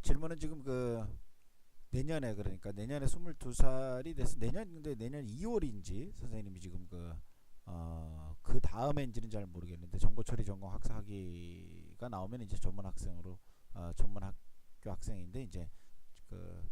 질문은 지금 내년에, 그러니까 내년에 22살이 돼서 근데 내년 2월인지 선생님이 지금 그 다음엔지는 잘 모르겠는데 정보처리 전공 학사 학위가 나오면 이제 전문 학생으로 전문 학교 학생인데 이제 그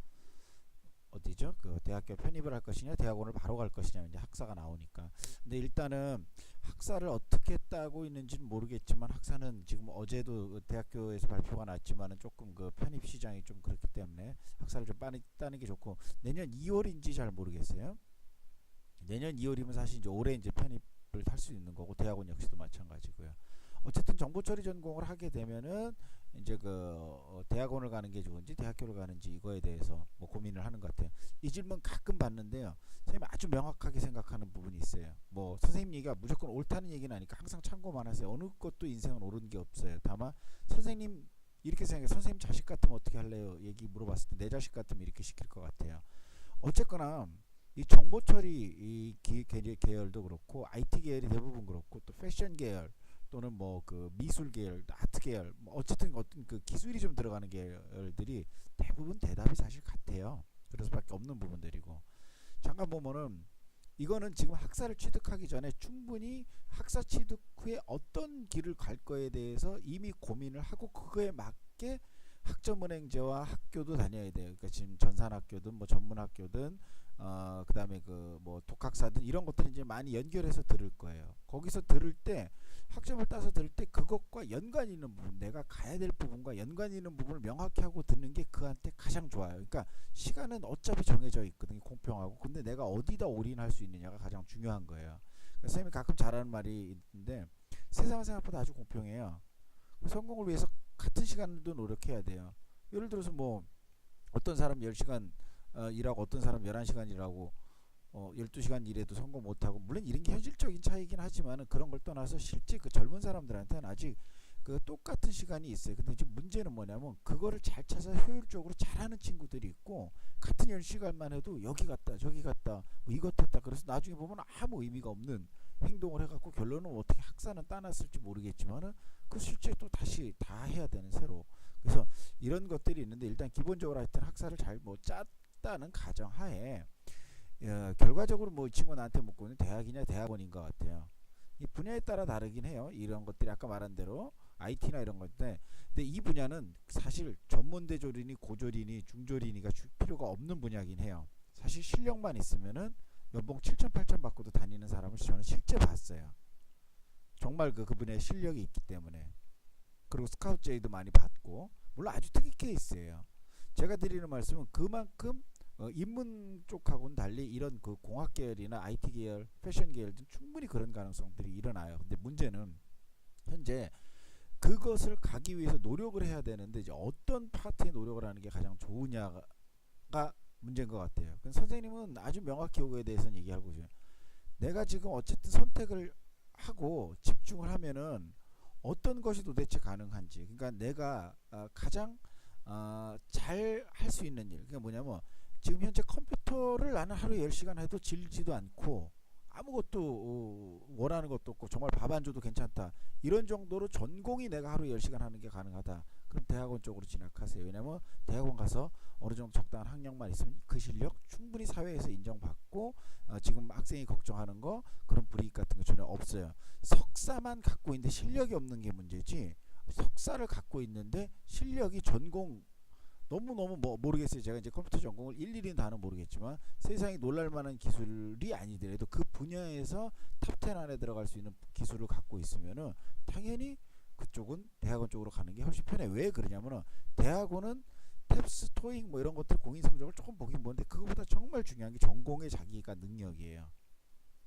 어디죠? 대학교 편입을 할 것이냐, 대학원을 바로 갈 것이냐, 이제 학사가 나오니까. 근데 일단은 학사를 어떻게 따고 있는지는 모르겠지만 학사는 지금 어제도 대학교에서 발표가 났지만은 조금 편입 시장이 좀 그렇기 때문에 학사를 좀 빨리 따는 게 좋고, 내년 2월인지 잘 모르겠어요. 내년 2월이면 사실 이제 올해 이제 편입을 할 수 있는 거고, 대학원 역시도 마찬가지고요. 어쨌든 정보처리 전공을 하게 되면은 이제 대학원을 가는 게 좋은지 대학교를 가는지 이거에 대해서 뭐 고민을 하는 것 같아요. 이 질문 가끔 받는데요, 선생님이 아주 명확하게 생각하는 부분이 있어요. 뭐 선생님 얘기가 무조건 옳다는 얘기는 아니까 항상 참고만 하세요. 어느 것도 인생은 옳은 게 없어요. 다만 선생님 이렇게 생각해, 선생님 자식 같으면 어떻게 할래요? 얘기 물어봤을 때 내 자식 같으면 이렇게 시킬 것 같아요. 어쨌거나 이 정보처리 계열도 그렇고 IT 계열이 대부분 그렇고, 또 패션 계열 또는 뭐 미술 계열, 아트 계열, 뭐 어쨌든 어떤 기술이 좀 들어가는 계열들이 대부분 대답이 사실 같아요. 그래서밖에 없는 부분들이고, 잠깐 보면은 이거는 지금 학사를 취득하기 전에 충분히 학사 취득 후에 어떤 길을 갈 거에 대해서 이미 고민을 하고 그거에 맞게 학점은행제와 학교도 다녀야 돼요. 그러니까 지금 전산학교든 뭐 전문학교든 그다음에 뭐 독학사든 이런 것들을 이제 많이 연결해서 들을 거예요. 거기서 들을 때 학점을 따서 들을 때 그것과 연관 있는 부분, 내가 가야 될 부분과 연관 있는 부분을 명확히 하고 듣는 게 그한테 가장 좋아요. 그러니까 시간은 어차피 정해져 있거든요. 공평하고. 근데 내가 어디다 올인할 수 있느냐가 가장 중요한 거예요. 선생님이 가끔 잘하는 말이 있는데, 세상은 생각보다 아주 공평해요. 성공을 위해서 같은 시간도 노력해야 돼요. 예를 들어서 뭐 어떤 사람 10시간 일하고 어떤 사람 11시간 일하고 12시간 일해도 성공 못하고, 물론 이런 게 현실적인 차이긴 하지만 그런 걸 떠나서 실제 젊은 사람들한테는 아직 똑같은 시간이 있어요. 근데 지금 문제는 뭐냐면 그거를 잘 찾아서 효율적으로 잘하는 친구들이 있고, 같은 10시간만 해도 여기 갔다 저기 갔다 뭐 이것 했다, 그래서 나중에 보면 아무 의미가 없는 행동을 해갖고 결론은 어떻게 학사는 따놨을지 모르겠지만은 실제 또 다시 다 해야 되는 새로. 그래서 이런 것들이 있는데, 일단 기본적으로 하여튼 학사를 잘 뭐 짰다는 가정하에 결과적으로 뭐 이 친구 나한테 묻고는 대학이냐 대학원인 것 같아요. 이 분야에 따라 다르긴 해요. 이런 것들이 아까 말한 대로 IT나 이런 건데, 근데 이 분야는 사실 전문대졸이니 고졸이니 중졸이니가 필요가 없는 분야긴 해요. 사실 실력만 있으면은 연봉 7천 8천 받고도 다니는 사람을 저는 실제 봤어요. 정말 그분의 실력이 있기 때문에. 그리고 스카우트 제의도 많이 받고, 물론 아주 특이 케이스예요. 제가 드리는 말씀은 그만큼 인문 쪽하고는 달리 이런 공학 계열이나 IT 계열, 패션 계열은 충분히 그런 가능성들이 일어나요. 근데 문제는 현재 그것을 가기 위해서 노력을 해야 되는데, 이제 어떤 파트에 노력을 하는 게 가장 좋으냐가 문제인 것 같아요. 선생님은 아주 명확히 이거에 대해서는 얘기하고 있어요. 내가 지금 어쨌든 선택을 하고 집중을 하면은 어떤 것이 도대체 가능한지, 그러니까 내가 가장 잘 할 수 있는 일, 그러니까 뭐냐면 지금 현재 컴퓨터를 나는 하루에 10시간 해도 질지도 않고 아무것도 원하는 것도 없고 정말 밥 안 줘도 괜찮다, 이런 정도로 전공이 내가 하루에 10시간 하는 게 가능하다, 그럼 대학원 쪽으로 진학하세요. 왜냐면 대학원 가서 어느 정도 적당한 학력만 있으면 그 실력 충분히 사회에서 인정받고, 지금 학생이 걱정하는 거 그런 불이익 같은 거 전혀 없어요. 석사만 갖고 있는데 실력이 없는 게 문제지, 석사를 갖고 있는데 실력이 전공 너무너무 모르겠어요. 제가 이제 컴퓨터 전공을 일일이 다는 모르겠지만 세상에 놀랄만한 기술이 아니더라도 그 분야에서 탑10 안에 들어갈 수 있는 기술을 갖고 있으면은 당연히 그쪽은 대학원 쪽으로 가는 게 훨씬 편해. 왜 그러냐면은 대학원은 탭스, 토익 뭐 이런 것들 공인 성적을 조금 보긴 보는데, 그거보다 정말 중요한 게 전공의 자기가 능력이에요.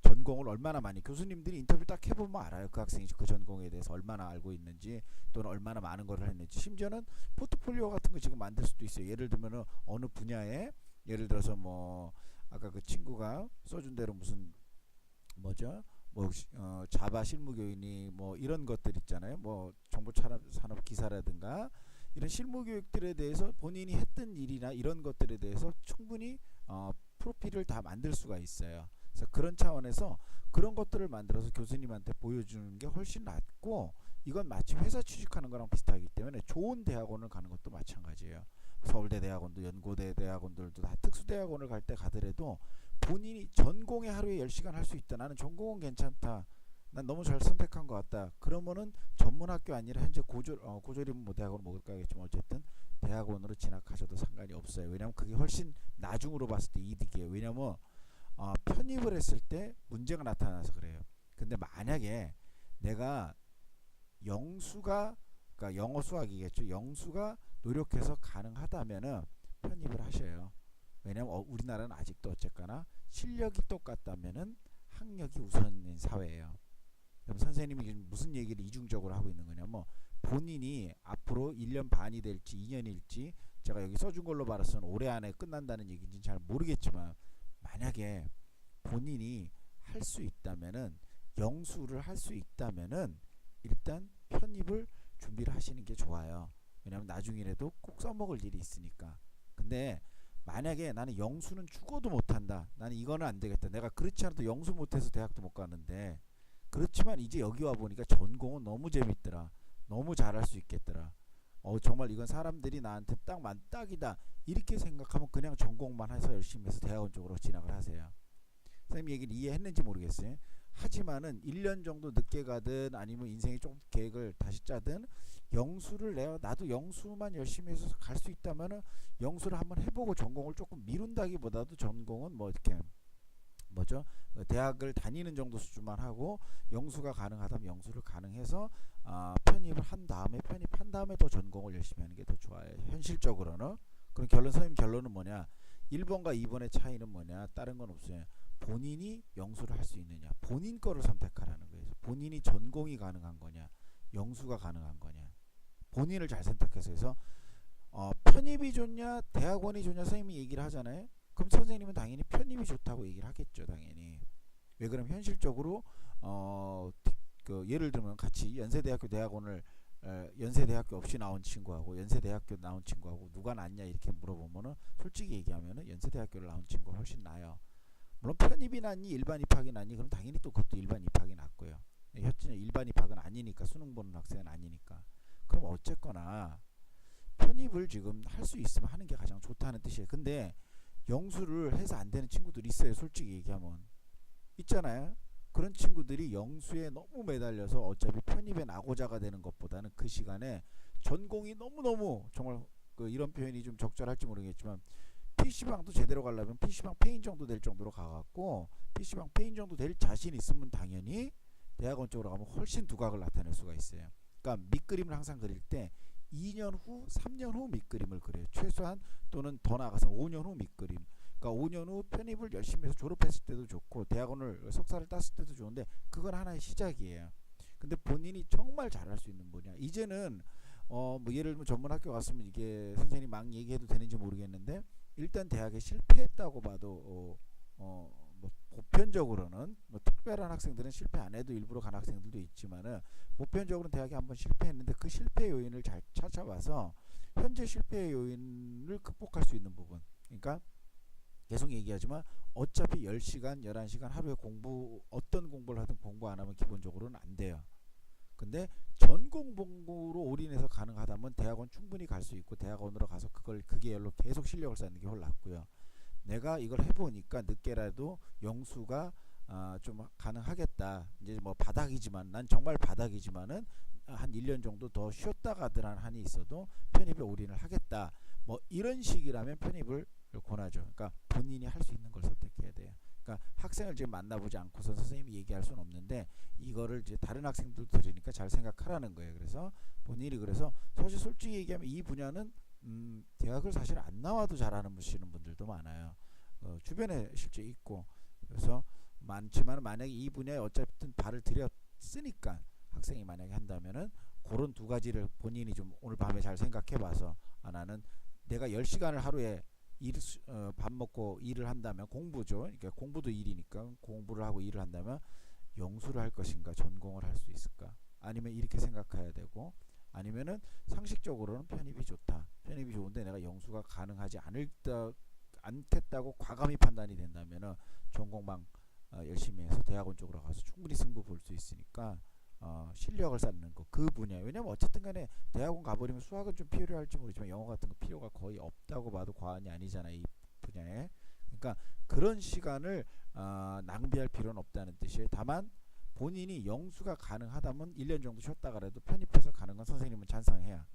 전공을 얼마나 많이, 교수님들이 인터뷰 딱 해보면 알아요. 그 학생이 그 전공에 대해서 얼마나 알고 있는지, 또는 얼마나 많은 걸 했는지. 심지어는 포트폴리오 같은 거 지금 만들 수도 있어요. 예를 들면 어느 분야에, 예를 들어서 뭐 아까 그 친구가 써준 대로 무슨 뭐죠, 뭐 자바 실무교육이 뭐 이런 것들 있잖아요. 뭐 정보산업 기사라든가 이런 실무교육들에 대해서 본인이 했던 일이나 이런 것들에 대해서 충분히 프로필을 다 만들 수가 있어요. 그래서 그런 차원에서 그런 것들을 만들어서 교수님한테 보여주는 게 훨씬 낫고, 이건 마치 회사 취직하는 거랑 비슷하기 때문에 좋은 대학원을 가는 것도 마찬가지예요. 서울대 대학원도 연고대 대학원들도 다 특수대학원을 갈 때 가더라도 본인이 전공에 하루에 10시간 할 수 있다. 나는 전공은 괜찮다. 난 너무 잘 선택한 것 같다. 그러면은 전문학교 아니라 현재 고졸이면 뭐 대학원 먹을까 하겠지만 어쨌든 대학원으로 진학하셔도 상관이 없어요. 왜냐면 그게 훨씬 나중으로 봤을 때 이득이에요. 왜냐면 편입을 했을 때 문제가 나타나서 그래요. 근데 만약에 내가 영수가 그러니까 영어 수학이겠죠. 영수가 노력해서 가능하다면은 편입을 하셔요. 왜냐면 우리나라는 아직도 어쨌거나 실력이 똑같다면은 학력이 우선인 사회예요. 그럼 선생님이 지금 무슨 얘기를 이중적으로 하고 있는 거냐면 본인이 앞으로 1년 반이 될지 2년일지 제가 여기 써준 걸로 봐서는 올해 안에 끝난다는 얘기인지는 잘 모르겠지만 만약에 본인이 할 수 있다면은 영수를 할 수 있다면은 일단 편입을 준비를 하시는 게 좋아요. 왜냐면 나중이라도 꼭 써먹을 일이 있으니까. 근데 만약에 나는 영수는 죽어도 못한다. 나는 이거는 안 되겠다. 내가 그렇지 않아도 영수 못해서 대학도 못 가는데 그렇지만 이제 여기 와 보니까 전공은 너무 재밌더라. 너무 잘할 수 있겠더라. 정말 이건 사람들이 나한테 딱이다. 이렇게 생각하면 그냥 전공만 해서 열심히 해서 대학원 쪽으로 진학을 하세요. 선생님 얘기를 이해했는지 모르겠어요. 하지만은 1년 정도 늦게 가든 아니면 인생에 좀 계획을 다시 짜든 영수를 나도 영수만 열심히 해서 갈 수 있다면은 영수를 한번 해보고 전공을 조금 미룬다기보다도 전공은 뭐 이렇게 뭐죠? 대학을 다니는 정도 수준만 하고 영수가 가능하다면 영수를 가능해서 편입을 한 다음에 편입한 다음에 더 전공을 열심히 하는 게 더 좋아요. 현실적으로는. 그럼 선생님 결론은 뭐냐? 1번과 2번의 차이는 뭐냐? 다른 건 없어요. 본인이 영수를 할 수 있느냐? 본인 거를 선택하라는 거예요. 본인이 전공이 가능한 거냐? 영수가 가능한 거냐? 본인을 잘 선택해서 해서 편입이 좋냐? 대학원이 좋냐? 선생님이 얘기를 하잖아요. 그럼 선생님은 당연히 편입이 좋다고 얘기를 하겠죠. 당연히. 왜 그럼 현실적으로 예를 들면 같이 연세대학교 대학원을 연세대학교 없이 나온 친구하고 연세대학교 나온 친구하고 누가 낫냐 이렇게 물어보면은 솔직히 얘기하면은 연세대학교를 나온 친구가 훨씬 나아요. 물론 편입이 낫니 일반 입학이 낫니 그럼 당연히 또 그것도 일반 입학이 낫고요. 현재 일반 입학은 아니니까 수능 보는 학생은 아니니까. 그럼 어쨌거나 편입을 지금 할 수 있으면 하는 게 가장 좋다는 뜻이에요. 근데 영수를 해서 안 되는 친구들이 있어요. 솔직히 얘기하면 있잖아요. 그런 친구들이 영수에 너무 매달려서 어차피 편입에 낙오자가 되는 것보다는 그 시간에 전공이 너무너무 정말 이런 표현이 좀 적절할지 모르겠지만 PC방도 제대로 가려면 PC방 페인 정도 될 정도로 가갖고 PC방 페인 정도 될 자신 있으면 당연히 대학원 쪽으로 가면 훨씬 두각을 나타낼 수가 있어요. 그러니까 밑그림을 항상 그릴 때 2년 후, 3년 후 밑그림을 그려요. 최소한 또는 더 나아가서 5년 후 밑그림. 그러니까 5년 후 편입을 열심히 해서 졸업했을 때도 좋고 대학원을 석사를 땄을 때도 좋은데 그건 하나의 시작이에요. 근데 본인이 정말 잘할 수 있는 분야. 이제는 뭐 예를 들면 전문학교 갔으면 이게 선생님 막 얘기해도 되는지 모르겠는데 일단 대학에 실패했다고 봐도 뭐 보편적으로는 뭐 특별한 학생들은 실패 안 해도 일부러 간 학생들도 있지만은 보편적으로는 대학에 한번 실패했는데 그 실패 요인을 잘 찾아봐서 현재 실패 요인을 극복할 수 있는 부분. 그러니까 계속 얘기하지만 어차피 10시간, 11시간 하루에 어떤 공부를 하든 공부 안 하면 기본적으로는 안 돼요. 근데 전공 공부로 올인해서 가능하다면 대학원 충분히 갈 수 있고 대학원으로 가서 그게 열로 계속 실력을 쌓는 게 훨씬 낫고요. 내가 이걸 해보니까 늦게라도 영수가 좀 가능하겠다. 이제 뭐 바닥이지만 난 정말 바닥이지만은 한 1년 정도 더 쉬었다가 들한 한이 있어도 편입에 올인을 하겠다. 뭐 이런 식이라면 편입을 권하죠. 그러니까 본인이 할 수 있는 걸 선택해야 돼요. 그러니까 학생을 지금 만나보지 않고서 선생님이 얘기할 수는 없는데 이거를 이제 다른 학생들도 들으니까 잘 생각하라는 거예요. 그래서 본인이 그래서 사실 솔직히 얘기하면 이 분야는 대학을 사실 안 나와도 잘하는 분들도 많아요. 주변에 실제 있고 그래서 많지만 만약에 이 분야에 어쨌든 발을 들였으니까 학생이 만약에 한다면은 그런 두 가지를 본인이 좀 오늘 밤에 잘 생각해봐서 나는 내가 10시간을 하루에 밥 먹고 일을 한다면 공부죠. 그러니까 공부도 일이니까 공부를 하고 일을 한다면 영수를 할 것인가 전공을 할 수 있을까 아니면 이렇게 생각해야 되고 아니면은 상식적으로는 편입이 좋다. 편입이 좋은데 내가 영수가 가능하지 않겠다고 과감히 판단이 된다면은 전공만 열심히 해서 대학원 쪽으로 가서 충분히 승부 볼 수 있으니까 실력을 쌓는 거 그 분야. 왜냐면 어쨌든 간에 대학원 가버리면 수학은 좀 필요할지 모르지만 영어 같은 거 필요가 거의 없다고 봐도 과언이 아니잖아요. 이 분야에. 그러니까 그런 시간을 낭비할 필요는 없다는 뜻이에요. 다만 본인이 영수가 가능하다면 1년 정도 쉬었다가라도 편입해서 가는 건 선생님은 찬성해야.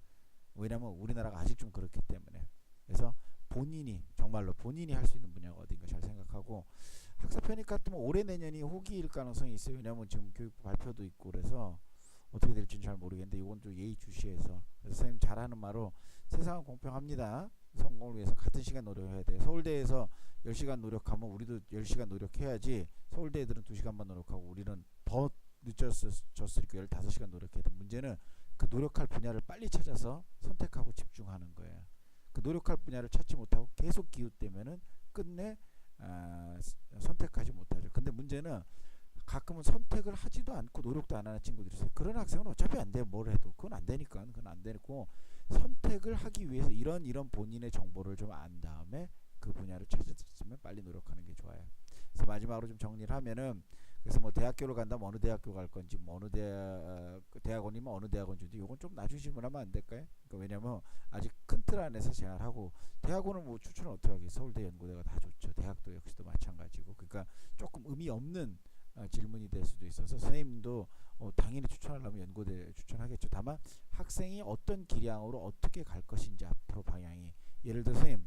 왜냐면 우리나라가 아직 좀 그렇기 때문에. 그래서 본인이 정말로 본인이 할 수 있는 분야가 어딘가 잘 생각하고 학사 편입 같으면 올해 내년이 호기일 가능성이 있어요. 왜냐면 지금 교육부 발표도 있고 그래서 어떻게 될지는 잘 모르겠는데 이건 좀 예의주시해서. 그래서 선생님 잘하는 말로 세상은 공평합니다. 성공을 위해서 같은 시간 노력해야 돼. 서울대에서 10시간 노력하면 우리도 10시간 노력해야지. 서울대 애들은 2시간만 노력하고 우리는 더 늦었으니까 15시간 노력해야 돼. 문제는 그 노력할 분야를 빨리 찾아서 선택하고 집중하는 거예요. 그 노력할 분야를 찾지 못하고 계속 기웃대면은 끝내 선택하지 못하죠. 근데 문제는 가끔은 선택을 하지도 않고 노력도 안 하는 친구들이 있어요. 그런 학생은 어차피 안 돼. 뭘 해도 그건 안 되니까 그건 안 되고 선택을 하기 위해서 이런 본인의 정보를 좀 안 다음에 그 분야를 찾았으면 빨리 노력하는 게 좋아요. 그래서 마지막으로 좀 정리를 하면은 그래서 뭐 대학교를 간다면 어느 대학교 갈 건지 뭐 어느 대학원이면 어느 대학원인지 이건 좀 나중에 질문하면 안 될까요? 그러니까 왜냐면 아직 큰 틀 안에서 제안하고 대학원은 뭐 추천을 어떻게 하겠어요? 서울대 연고대가 다 좋죠. 대학도 역시도 마찬가지고 그러니까 조금 의미 없는 질문이 될 수도 있어서 선생님도 당연히 추천하려면 연고대 추천하겠죠. 다만 학생이 어떤 기량으로 어떻게 갈 것인지 앞으로 방향이 예를 들어 선생님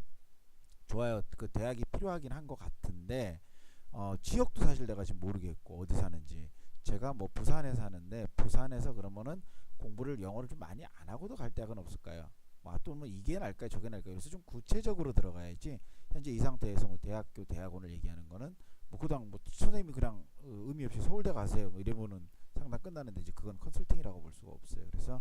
좋아요. 그 대학이 필요하긴 한 것 같은데 지역도 사실 내가 지금 모르겠고 어디 사는지 제가 뭐 부산에 사는데 부산에서 그러면은 공부를 영어를 좀 많이 안 하고도 갈 대학은 없을까요? 또 뭐 이게 날까요 저게 날까요? 그래서 좀 구체적으로 들어가야지 현재 이 상태에서 뭐 대학교 대학원을 얘기하는 거는 뭐 그당 뭐 선생님이 그냥 의미 없이 서울대 가세요 뭐 이러면은 상담 끝나는데 이제 그건 컨설팅이라고 볼 수가 없어요. 그래서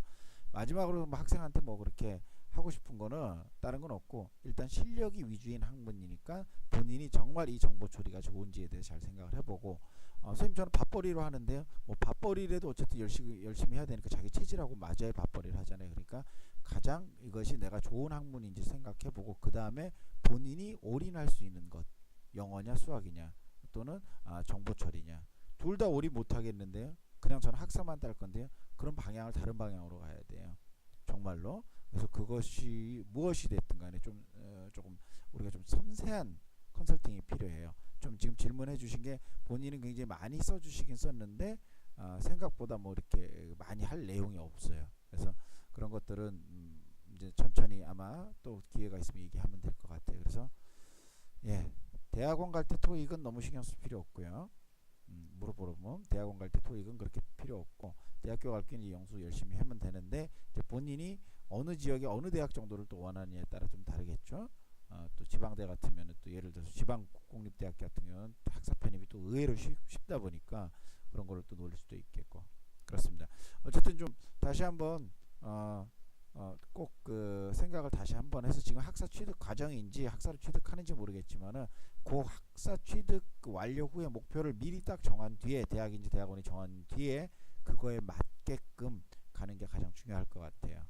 마지막으로 뭐 학생한테 뭐 그렇게 하고 싶은 거는 다른 건 없고 일단 실력이 위주인 학문이니까 본인이 정말 이 정보 처리가 좋은지에 대해서 잘 생각을 해보고 선생님 저는 밥벌이로 하는데요. 뭐 밥벌이라도 어쨌든 열심히 해야 되니까 자기 체질하고 맞아야 밥벌이를 하잖아요. 그러니까 가장 이것이 내가 좋은 학문인지 생각해보고 그 다음에 본인이 올인할 수 있는 것 영어냐 수학이냐 또는 정보 처리냐 둘 다 올인 못하겠는데요. 그냥 저는 학사만 딸 건데요. 그런 방향을 다른 방향으로 가야 돼요. 정말로. 그래서 그것이 무엇이 됐든 간에 좀 조금 우리가 좀 섬세한 컨설팅이 필요해요. 좀 지금 질문해 주신 게 본인은 굉장히 많이 써주시긴 썼는데 생각보다 뭐 이렇게 많이 할 내용이 없어요. 그래서 그런 것들은 이제 천천히 아마 또 기회가 있으면 얘기하면 될 것 같아요. 그래서 예 대학원 갈 때 토익은 너무 신경 쓸 필요 없고요. 물어보면 대학원 갈 때 토익은 그렇게 필요 없고 대학교 갈 때는 영수 열심히 하면 되는데 이제 본인이 어느 지역에 어느 대학 정도를 또 원하느냐에 따라 좀 다르겠죠. 또 지방대 같으면 또 예를 들어서 지방 공립대학 같은 경우는 학사 편입이 또 의외로 쉽다 보니까 그런 거를 또 노릴 수도 있겠고 그렇습니다. 어쨌든 좀 다시 한번 꼭 그 생각을 다시 한번 해서 지금 학사 취득 과정인지 학사를 취득하는지 모르겠지만은 그 학사 취득 완료 후에 목표를 미리 딱 정한 뒤에 대학인지 대학원이 정한 뒤에 그거에 맞게끔 가는 게 가장 중요할 것 같아요.